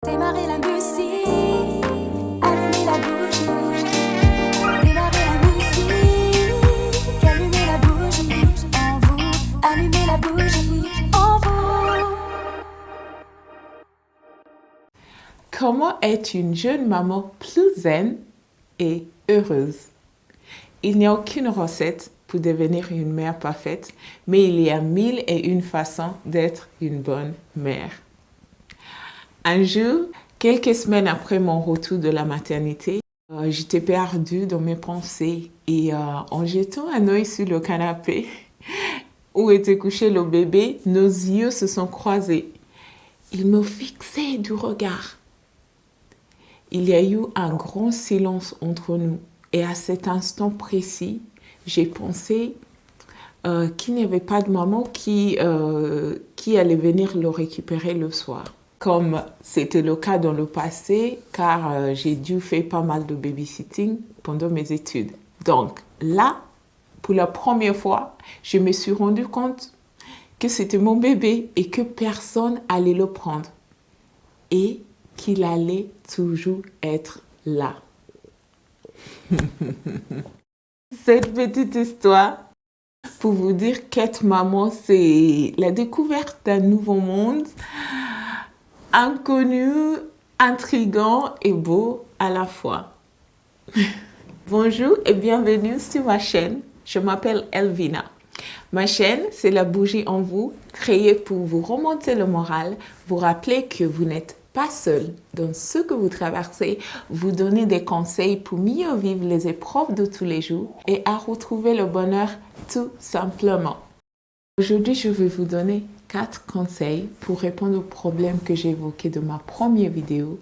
Démarrer la musique, allumer la bougie. Démarrer la musique, allumer la bougie. En vous, allumer la bougie. En vous. Comment être une jeune maman plus zen et heureuse? Il n'y a aucune recette pour devenir une mère parfaite, mais il y a 1001 façons d'être une bonne mère. Un jour, quelques semaines après mon retour de la maternité, j'étais perdue dans mes pensées et en jetant un œil sur le canapé où était couché le bébé, nos yeux se sont croisés. Il me fixait du regard. Il y a eu un grand silence entre nous et à cet instant précis, j'ai pensé qu'il n'y avait pas de maman qui allait venir le récupérer le soir. Comme c'était le cas dans le passé, car j'ai dû faire pas mal de babysitting pendant mes études. Donc là, pour la première fois, je me suis rendu compte que c'était mon bébé et que personne allait le prendre. Et qu'il allait toujours être là. Cette petite histoire pour vous dire qu'être maman, c'est la découverte d'un nouveau monde, inconnu, intriguant et beau à la fois. Bonjour et bienvenue sur ma chaîne. Je m'appelle Elvina. Ma chaîne, c'est la bougie en vous, créée pour vous remonter le moral, vous rappeler que vous n'êtes pas seul dans ce que vous traversez, vous donner des conseils pour mieux vivre les épreuves de tous les jours et à retrouver le bonheur tout simplement. Aujourd'hui, je vais vous donner 4 conseils pour répondre aux problèmes que j'ai évoqués dans ma première vidéo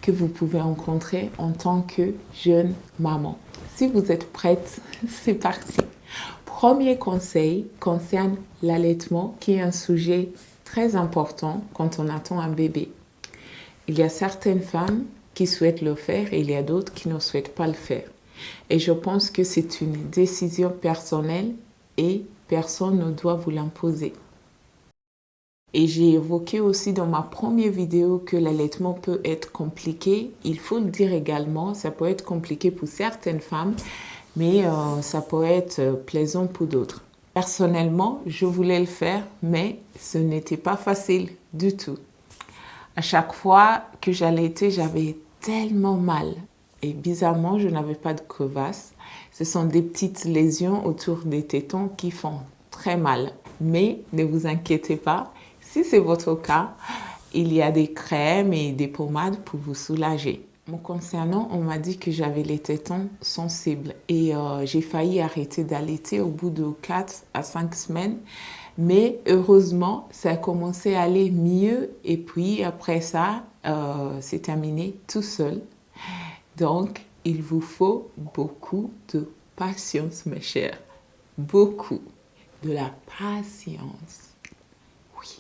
que vous pouvez rencontrer en tant que jeune maman. Si vous êtes prête, c'est parti. Premier conseil concerne l'allaitement qui est un sujet très important quand on attend un bébé. Il y a certaines femmes qui souhaitent le faire et il y a d'autres qui ne souhaitent pas le faire. Et je pense que c'est une décision personnelle et personne ne doit vous l'imposer. Et j'ai évoqué aussi dans ma première vidéo que l'allaitement peut être compliqué. Il faut le dire également, ça peut être compliqué pour certaines femmes, mais ça peut être plaisant pour d'autres. Personnellement, je voulais le faire, mais ce n'était pas facile du tout. À chaque fois que j'allaitais, j'avais tellement mal. Et bizarrement, je n'avais pas de crevasses. Ce sont des petites lésions autour des tétons qui font très mal. Mais ne vous inquiétez pas, si c'est votre cas, il y a des crèmes et des pommades pour vous soulager. Me concernant, on m'a dit que j'avais les tétons sensibles et j'ai failli arrêter d'allaiter au bout de 4 à 5 semaines. Mais heureusement, ça a commencé à aller mieux et puis après ça, c'est terminé tout seul. Donc, il vous faut beaucoup de patience, mes chers. Beaucoup de la patience. Oui.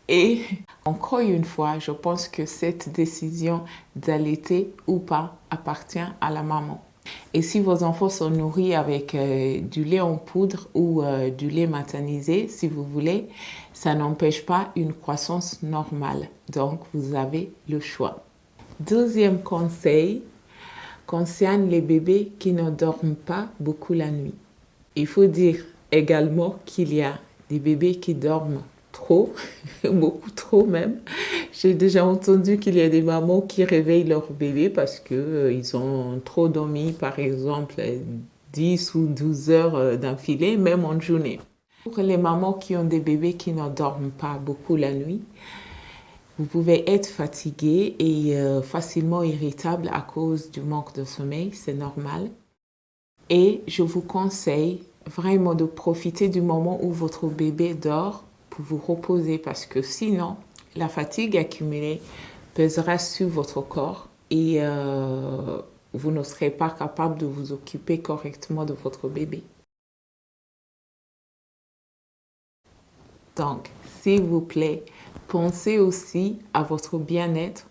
Et encore une fois, je pense que cette décision d'allaiter ou pas appartient à la maman. Et si vos enfants sont nourris avec du lait en poudre ou du lait maternisé, si vous voulez, ça n'empêche pas une croissance normale. Donc, vous avez le choix. Deuxième conseil concerne les bébés qui ne dorment pas beaucoup la nuit. Il faut dire également qu'il y a des bébés qui dorment trop, beaucoup trop même. J'ai déjà entendu qu'il y a des mamans qui réveillent leur bébé parce qu'ils ont trop dormi, par exemple, 10 ou 12 heures d'affilée, même en journée. Pour les mamans qui ont des bébés qui ne dorment pas beaucoup la nuit, vous pouvez être fatigué et facilement irritable à cause du manque de sommeil, c'est normal. Et je vous conseille vraiment de profiter du moment où votre bébé dort pour vous reposer parce que sinon, la fatigue accumulée pèsera sur votre corps et vous ne serez pas capable de vous occuper correctement de votre bébé. Donc, s'il vous plaît, pensez aussi à votre bien-être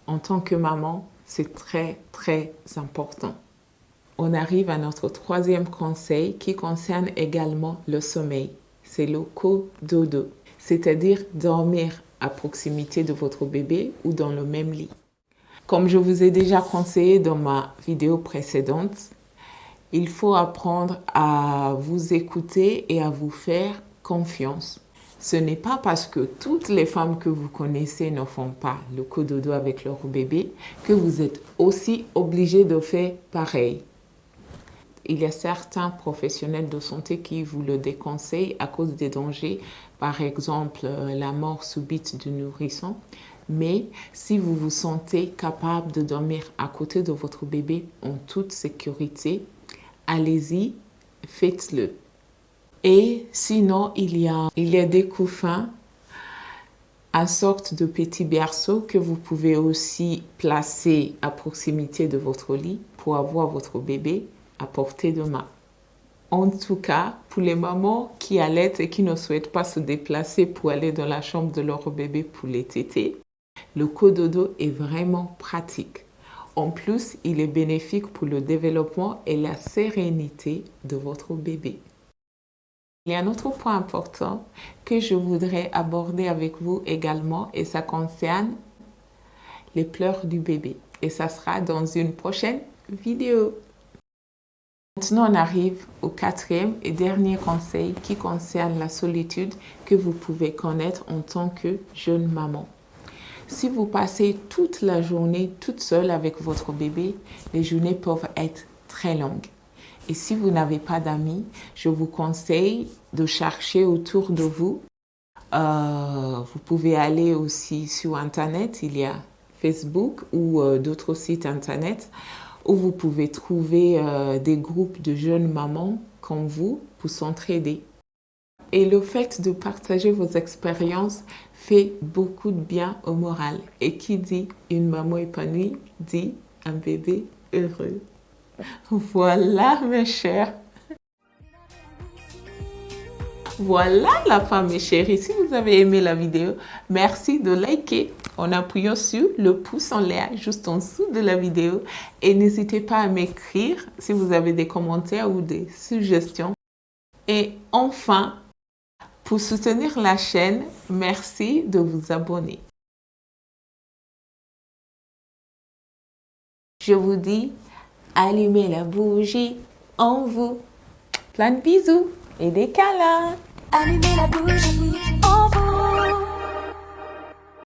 en tant que maman. C'est très, très important. On arrive à notre troisième conseil qui concerne également le sommeil. C'est le cododo, c'est-à-dire dormir à proximité de votre bébé ou dans le même lit. Comme je vous ai déjà conseillé dans ma vidéo précédente, il faut apprendre à vous écouter et à vous faire confiance. Ce n'est pas parce que toutes les femmes que vous connaissez ne font pas le cododo avec leur bébé que vous êtes aussi obligé de faire pareil. Il y a certains professionnels de santé qui vous le déconseillent à cause des dangers, par exemple la mort subite du nourrisson. Mais si vous vous sentez capable de dormir à côté de votre bébé en toute sécurité, allez-y, faites-le. Et sinon, il y a des couffins, une sorte de petit berceau que vous pouvez aussi placer à proximité de votre lit pour avoir votre bébé à portée de main. En tout cas, pour les mamans qui allaitent et qui ne souhaitent pas se déplacer pour aller dans la chambre de leur bébé pour les téter, le cododo est vraiment pratique. En plus, il est bénéfique pour le développement et la sérénité de votre bébé. Il y a un autre point important que je voudrais aborder avec vous également et ça concerne les pleurs du bébé. Et ça sera dans une prochaine vidéo. Maintenant, on arrive au quatrième et dernier conseil qui concerne la solitude que vous pouvez connaître en tant que jeune maman. Si vous passez toute la journée toute seule avec votre bébé, les journées peuvent être très longues. Et si vous n'avez pas d'amis, je vous conseille de chercher autour de vous. Vous pouvez aller aussi sur Internet, il y a Facebook ou d'autres sites Internet où vous pouvez trouver des groupes de jeunes mamans comme vous pour s'entraider. Et le fait de partager vos expériences fait beaucoup de bien au moral. Et qui dit une maman épanouie, dit un bébé heureux. Voilà mes chers. Voilà la fin mes chéris. Si vous avez aimé la vidéo, merci de liker en appuyant sur le pouce en l'air juste en dessous de la vidéo. Et n'hésitez pas à m'écrire si vous avez des commentaires ou des suggestions. Et enfin, pour soutenir la chaîne, merci de vous abonner. Je vous dis, allumez la bougie en vous. Plein de bisous et des câlins. Allumez la bougie.